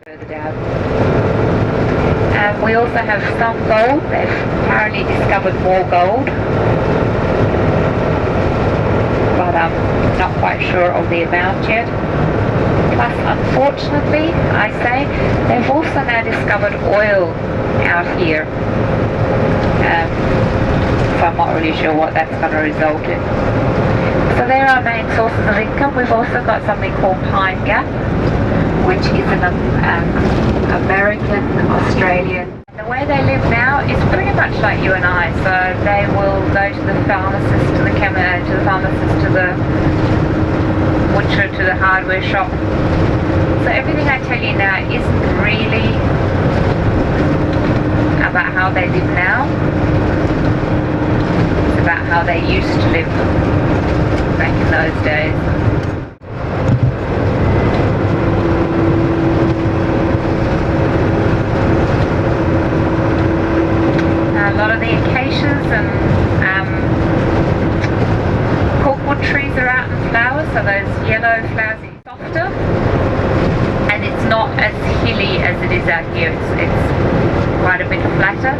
Further down. We also have some gold. They've apparently discovered more gold, but I'm not quite sure of the amount yet. Plus, unfortunately, I say, they've also now discovered oil out here. So I'm not really sure what that's going to result in. So there are our main sources of income. We've also got something called Pine Gap, which is an American Australian. The way they live now is pretty much like you and I. So they will go to the pharmacist, to the pharmacist, to the butcher, to the hardware shop. So everything I tell you now isn't really about how they live now. It's about how they used to live back in those days. A lot of the acacias and corkwood trees are out in flowers, so those yellow flowers are softer, and it's not as hilly as it is out here. It's quite a bit flatter.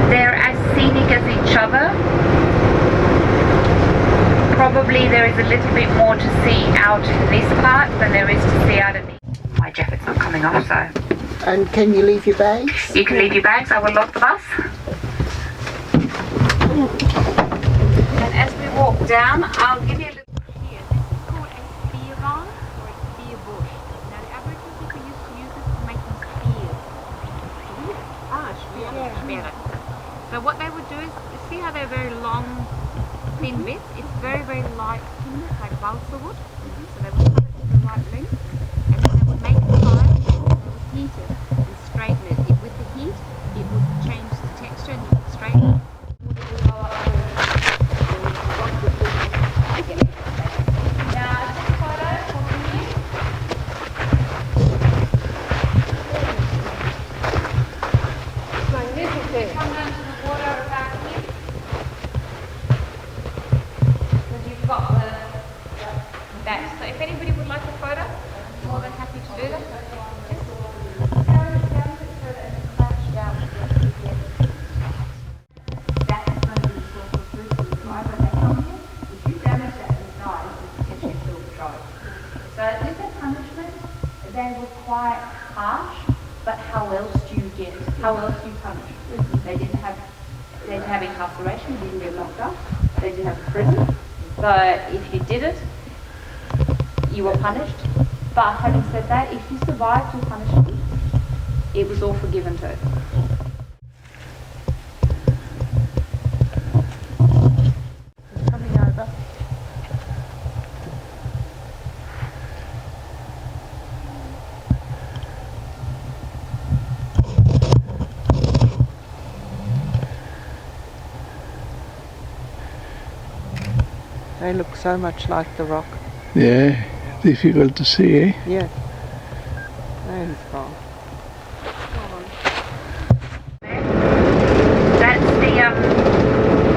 They're as scenic as each other. Probably there is a little bit more to see out in this part than there is to see out in the... My jacket's not coming off, so... And can you leave your bags? You can leave your bags. I will lock the bus. And as we walk down, I'll give you a little here. This is called a spear vine or a spear bush. Now the Aboriginal people used to use this to make them spears. Spear. So what they would do is, see how they're very long, thin bits? It's very, very light timber, like balsa wood. So they would cut it to the right length, and then they would make a fire, and they would heat it and straighten it. With the heat, it would change the texture and you would straighten it. So if anybody would like a photo, I'm more than happy to do that. That is going to be the source of food for the driver. They come here. If you damage that and die, it's potentially still charged. So with their punishment, they were quite harsh, but how else do you get? How else do you punish? They didn't have incarceration. You didn't get locked up. They didn't have prison. So if you did it, you were punished. But having said that, if you survived your punishment, it was all forgiven too. Coming over. They look so much like the rock. Yeah, difficult to see, eh? Yeah. That is fine.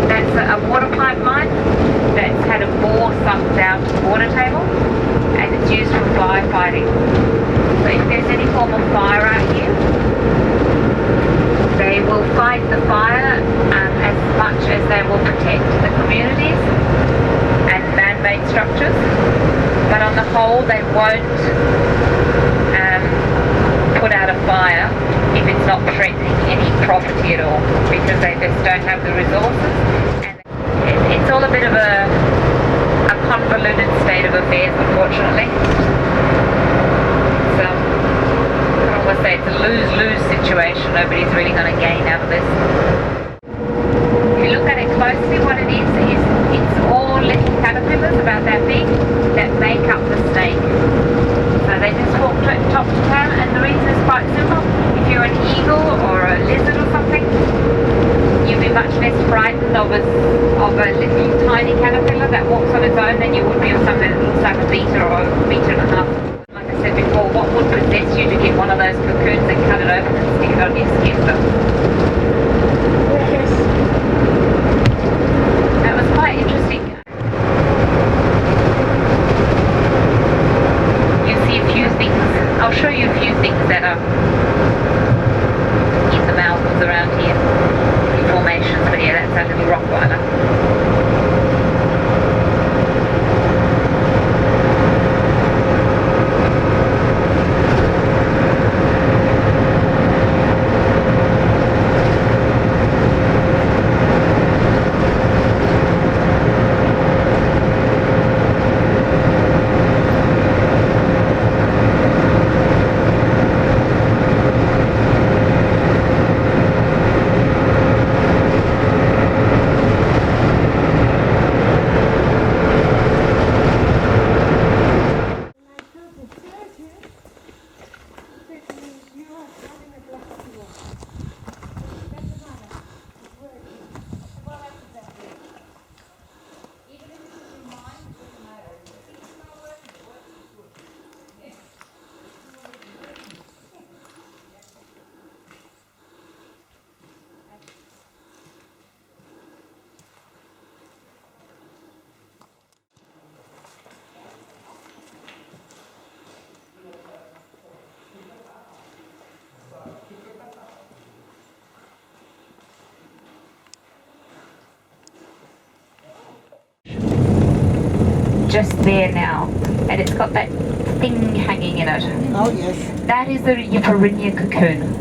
That's a water pipeline that's had a bore sunk down to the water table, and it's used for firefighting. So if there's any form of fire out here, they will fight the fire as much as they will protect the communities and man-made structures. But on the whole, they won't put out a fire if it's not threatening any property at all, because they just don't have the resources. And it's all a bit of a convoluted state of affairs, unfortunately. So I don't want to say it's a lose-lose situation. Nobody's really going to gain out of this. If you look at it closely, what it is it's all little caterpillars about that big that make up the snake. So they just walk top to tail, and the reason is quite simple. If you're an eagle or a lizard or something, you'd be much less frightened of a little tiny caterpillar that walks on its own than you would be of something that looks like a meter or a meter and a half. Like I said before, what would possess you to get one of those cocoons and cut it open and stick it on your skin? But I'll show you a few things that are in the mountains around here, in formations, but yeah, that's our little Rottweiler. Just there now, and it's got that thing hanging in it. Oh yes. That is the Euphorinia cocoon.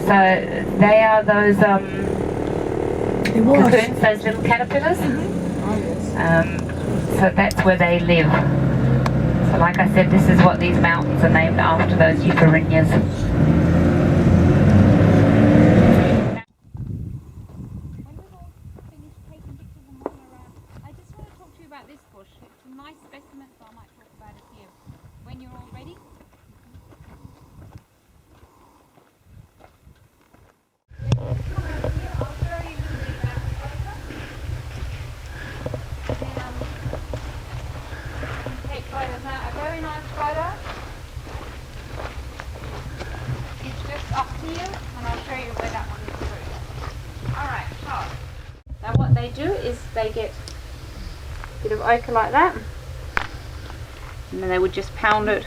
So they are those cocoons, those little caterpillars. Oh yes. So that's where they live. So like I said, this is what these mountains are named after, those Euphorinias. They do is they get a bit of ochre like that, and then they would just pound it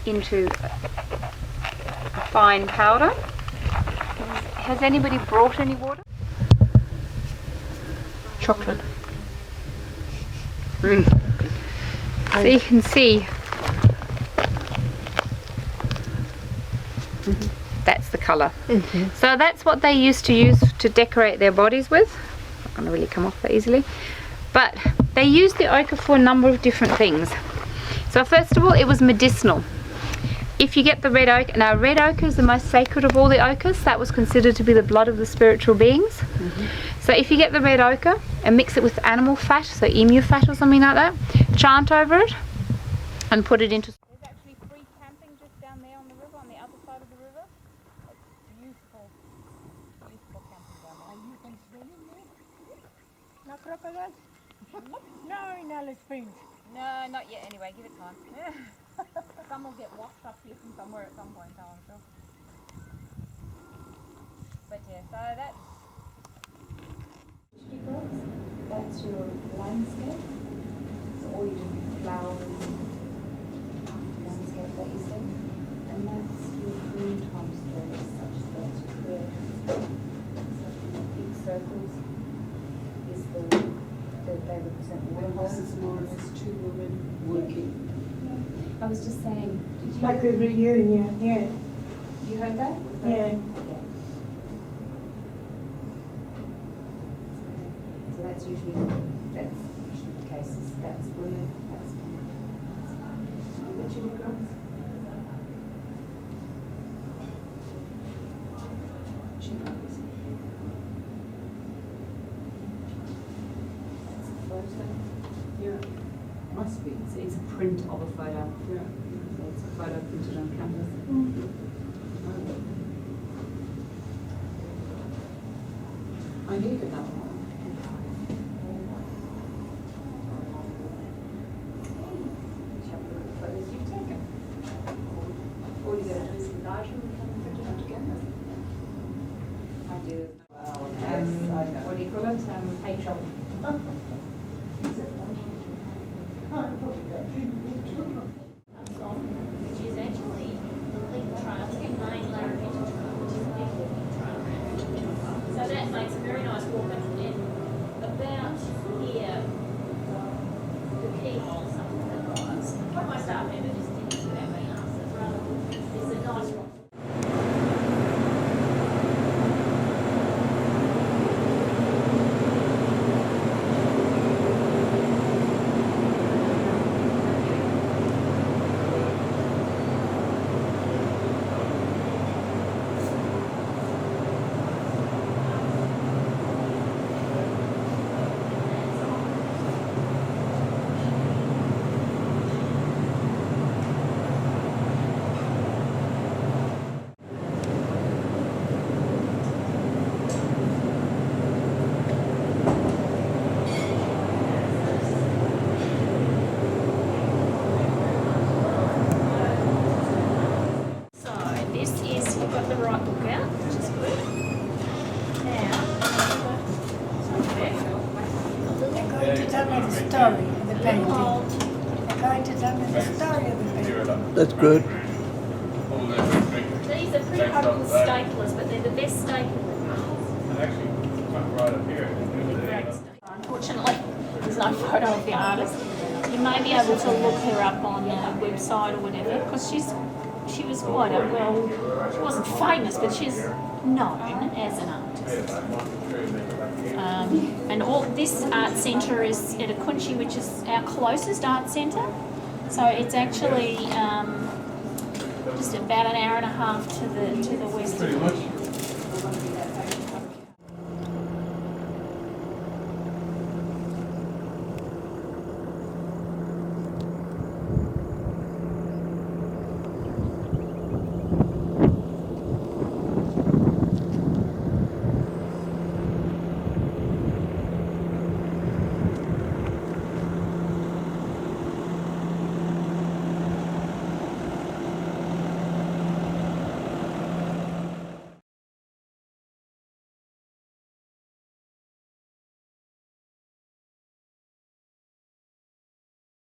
into a fine powder. Has anybody brought any water? Chocolate. So you can see that's the colour. So that's what they used to use to decorate their bodies with. Not going to really come off that easily. But they used the ochre for a number of different things. So first of all, it was medicinal. If you get the red ochre, now red ochre is the most sacred of all the ochres. That was considered to be the blood of the spiritual beings. So if you get the red ochre and mix it with animal fat, so emu fat or something like that, chant over it and put it into... There's actually free camping just down there on the river, on the other side of the river. It's beautiful, beautiful camping down there. You can swim in there? No crocodiles? No, in Alice Springs. No, not yet anyway, give it time. Some will get washed up here from somewhere at some point, I'm sure. But yeah, so that's... That's your landscape. So all your different flowers and landscape that you see. And that's your green time stories, such as that's your career. So big circles is that they represent waterholes. More or less two women working. I was just saying, did you Like a reunion, yeah. you heard that? Yeah. So that's usually the cases. That's women. That's men. That's your girls. That's a photo. Yeah. Must be. It's a print of a photo. Yeah. So it's a photo printed on canvas. I need another one. Photos you've taken. All you got to do is enlarge them and come and print it on together. I do. What do you call it? Patron. Oh, story of the painting. They're going to tell me the story of the painting. That's good. These are pretty hardcore staplers, but they're the best staplers. Unfortunately, there's no photo of the artist. You may be able to look her up on the website or whatever, because she was quite a she wasn't famous, but she's known as an artist. And all this art centre is at Akunchi, which is our closest art centre. So it's actually just about an hour and a half to the west of